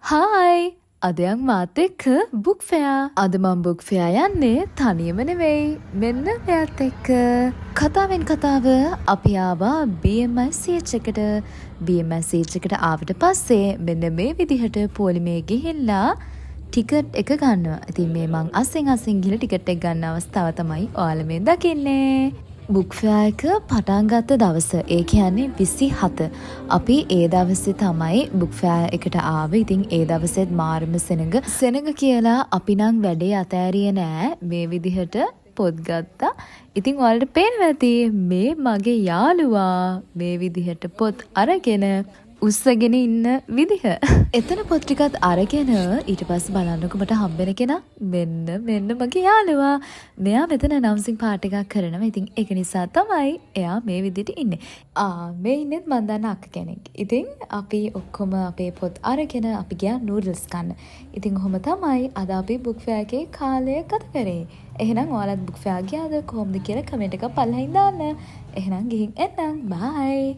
Hi! අදයන් මාත් එක්ක book fair. අද මම බුක් ෆෙයා යන්නේ තනියම නෙවෙයි. මෙන්න මෙයාත් එක්ක. කතාවෙන් කතාව අපි ආවා BMICH එකට. BMICH එකට ආවට පස්සේ මෙන්න මේ විදිහට පොලිමේ ගිහිල්ලා ටිකට් එක ගන්නවා. ඉතින් මේ මං අස්සෙන් ගිහලා ටිකට් එක ගන්න අවස්ථාව තමයි ඔයාලා මේ දකින්නේ. බුක් ෆෙයා එක පටන් ගත්ත දවස, ඒ කියන්නේ 27. අපි ඒ දවසේ තමයි බුක් ෆෙයා එකට ආවේ. ඉතින් ඒ දවසෙත් මාරම සෙනඟ කියලා අපි නම් වැඩේ අතෑරියේ නෑ. මේ විදිහට පොත් ගත්තා. ඉතින් ඔයාලට පේනවා ඇති මේ මගේ යාළුවා මේ විදිහට පොත් අරගෙන උස්සගෙන ඉන්න විදිහ. එතන පොත් ටිකත් අරගෙන ඊට පස්සේ බලන්නකො මට හම්බෙන කෙනා මෙන්න මගේ යාළුවා. මෙයා මෙතන නවුන්සින් පාට් එකක් කරනවා. ඉතින් ඒක නිසා තමයි එයා මේ විදිහට ඉන්නේ. මේ ඉන්නෙත් මන් දන්න අක්ක කෙනෙක්. ඉතින් අපි ඔක්කොම අපේ පොත් අරගෙන අපි ගියා නූඩල්ස් කන්න. ඉතින් ඔහොම තමයි අද අපි බුක් ෆෙයා එකේ කාලය ගත කරේ. එහෙනම් ඔයාලත් බුක් ෆෙයා ගියාද කොහොමද කියලා කමෙන්ට් එකක් පල්ලෙහින් දාන්න. එහෙනම් ගිහින් එන්නම්. බයි.